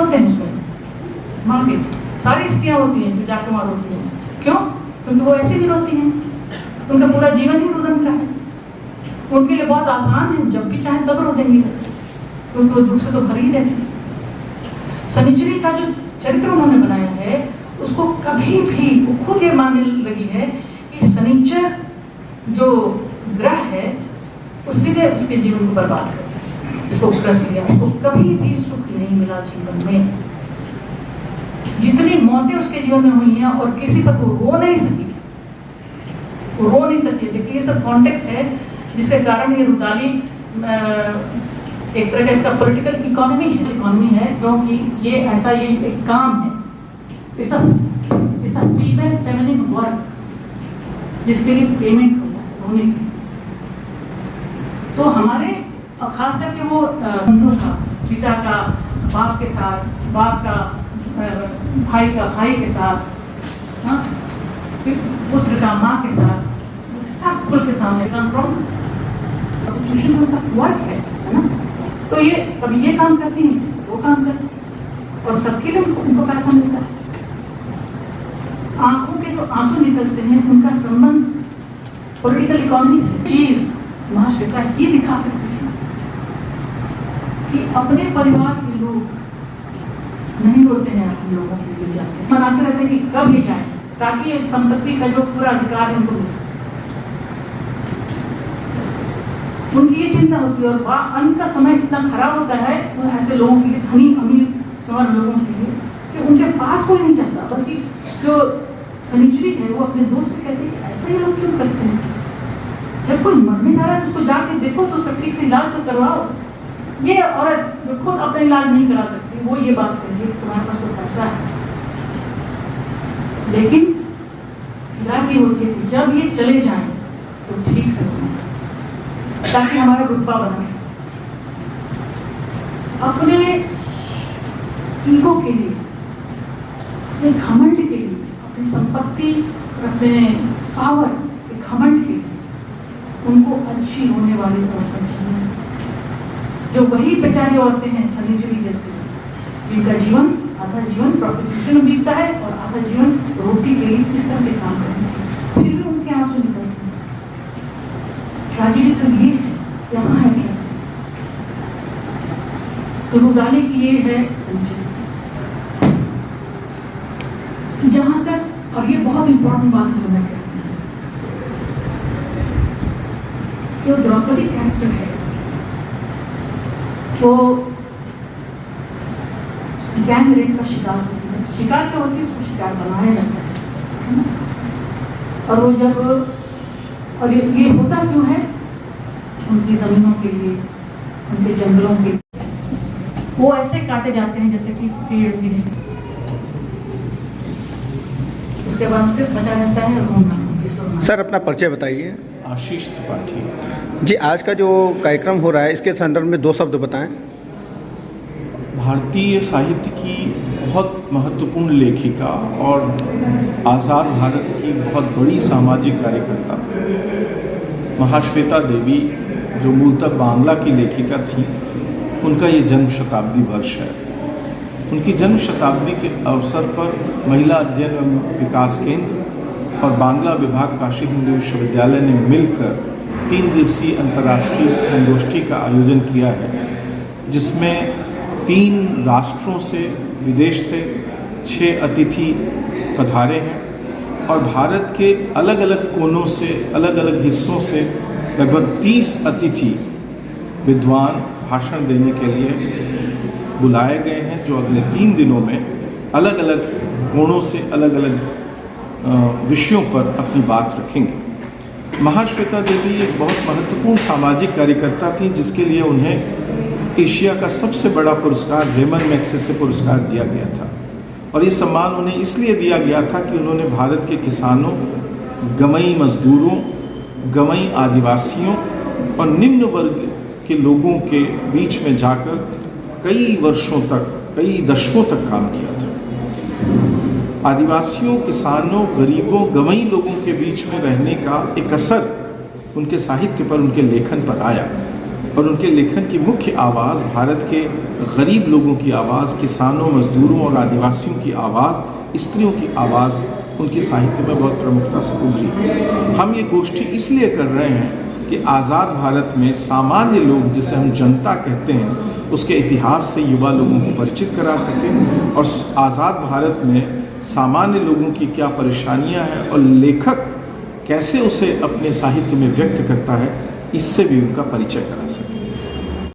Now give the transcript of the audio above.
होते हैं उसमें, माँ के सारी स्त्रियाँ होती हैं जो जाके वहाँ रोती हैं। क्यों? क्योंकि वो ऐसे भी रोती हैं, उनका पूरा जीवन ही रुदन का है। उनके लिए बहुत आसान है, जब भी चाहे तब रो देंगी, क्योंकि वो दुख से तो भरी ही रहती है। शनिचरी का जो चरित्र उन्होंने बनाया है, उसको कभी भी वो खुद ये मानने लगी है कि शनिचर जो ग्रह है उसी उसके जीवन को बर्बाद कर दिया, उसको ग्रस लिया, उसको कभी भी सुख नहीं मिला जीवन में। जितनी मौतें उसके जीवन में हुई हैं और किसी पर वो रो नहीं सकी, वो रो नहीं सकी। देखिए ये सब कॉन्टेक्स्ट है जिसके कारण ये रुदाली एक तरह का इसका पॉलिटिकल इकोनॉमी है, क्योंकि ये ऐसा ये एक काम है, it's a female feminine work जिसके लिए पेमेंट होता है। तो हमारे खास करके वो संतों का, पिता का बाप के साथ, बाप का भाई का भाई के साथ, हाँ, पुत्र का माँ के साथ, सब कुल के साथ वर्क है ना। तो ये कभी ये काम करती हैं, वो काम करती हैं, और सबके लिए उनको पैसा मिलता है। आंखों के जो आंसू निकलते हैं उनका संबंध पॉलिटिकल इकोनॉमी से। चीज महाश्वेता ही दिखा सकती है कि अपने परिवार के लोग नहीं रोते हैं, अपने लोगों के लिए जाते हैं, मनाते रहते हैं कि कब ये जाए, ताकि इस संपत्ति का जो पूरा अधिकार है उनको मिल सके। उनकी ये चिंता होती है, और अंत का समय इतना खराब होता है ऐसे लोगों के लिए, धनी अमीर सवार लोगों के लिए, कि उनके पास कोई नहीं जाता। बल्कि जो शनिचरी है वो अपने दोस्त से कहते हैं ऐसा ही लोग क्यों करते हैं, जब कोई मरने जा रहा है तो उसको जाके देखो, तो उसका ठीक से इलाज तो करवाओ। ये औरत जो खुद अपना इलाज नहीं करा सकती, वो ये बात करिए कि तुम्हारे पास तो पैसा है, लेकिन इलाज ये होती है कि जब ये चले जाएं तो ठीक से हो, ताकि हमारा रुतबा बना। अपने ईगो के लिए, अपने घमंड के लिए, अपनी संपत्ति, अपने पावर के घमंड के लिए उनको अच्छी होने वाली औरतें चाहिए, जो वही बेचारी औरतें हैं शनिचरी जैसी, जिनका जीवन आधा जीवन प्रोस्टिट्यूशन में बीतता है और आधा जीवन रोटी के लिए इस तरह के काम करते हैं, फिर भी उनके आंसू निकलते हैं। ट्रेजेडी तो ये यहाँ है क्या, तो रुदाली की ये है शनिचरी। जहां तक, और ये बहुत इंपॉर्टेंट बात है मैं कहती हूँ, जो द्रौपदी कैरेक्टर है वो गैंग रेप का शिकार होती है। शिकार क्या होती है, उसको शिकार बनाया जाता है, और वो जब, और ये होता क्यों है, उनकी जमीनों के लिए, उनके जंगलों के लिए वो ऐसे काटे जाते हैं जैसे कि पेड़ भी नहीं, उसके बाद सिर्फ बचा रहता है रोना। सर अपना परिचय बताइए। आशीष त्रिपाठी जी, आज का जो कार्यक्रम हो रहा है इसके संदर्भ में 2 शब्द बताएं। भारतीय साहित्य की बहुत महत्वपूर्ण लेखिका और आज़ाद भारत की बहुत बड़ी सामाजिक कार्यकर्ता महाश्वेता देवी, जो मूलतः बांग्ला की लेखिका थी, उनका ये जन्म शताब्दी वर्ष है। उनकी जन्म शताब्दी के अवसर पर महिला अध्ययन एवं विकास केंद्र और बांग्ला विभाग काशी हिंदू विश्वविद्यालय ने मिलकर 3 दिवसीय अंतर्राष्ट्रीय संगोष्ठी का आयोजन किया है, जिसमें 3 राष्ट्रों से, विदेश से 6 अतिथि पधारे हैं और भारत के अलग अलग कोनों से, अलग अलग हिस्सों से लगभग 30 अतिथि विद्वान भाषण देने के लिए बुलाए गए हैं, जो अगले 3 दिनों में अलग अलग कोणों से, अलग अलग विषयों पर अपनी बात रखेंगे। महाश्वेता देवी एक बहुत महत्वपूर्ण सामाजिक कार्यकर्ता थी, जिसके लिए उन्हें एशिया का सबसे बड़ा पुरस्कार रेमन मैग्सेसे पुरस्कार दिया गया था, और ये सम्मान उन्हें इसलिए दिया गया था कि उन्होंने भारत के किसानों, गमई मजदूरों, गमई आदिवासियों और निम्न वर्ग के लोगों के बीच में जाकर कई वर्षों तक, कई दशकों तक काम किया था। आदिवासियों, किसानों, गरीबों, गंवई लोगों के बीच में रहने का एक असर उनके साहित्य पर, उनके लेखन पर आया। और उनके लेखन की मुख्य आवाज़ भारत के गरीब लोगों की आवाज़, किसानों, मजदूरों और आदिवासियों की आवाज़, स्त्रियों की आवाज़ उनके साहित्य में बहुत प्रमुखता से उभरी। हम ये गोष्ठी इसलिए कर रहे हैं कि आज़ाद भारत में सामान्य लोग, जिसे हम जनता कहते हैं, उसके इतिहास से युवा लोगों को परिचित करा सकें और आज़ाद भारत में सामान्य लोगों की क्या परेशानियां हैं और लेखक कैसे उसे अपने साहित्य में व्यक्त करता है, इससे भी उनका परिचय करा सकें।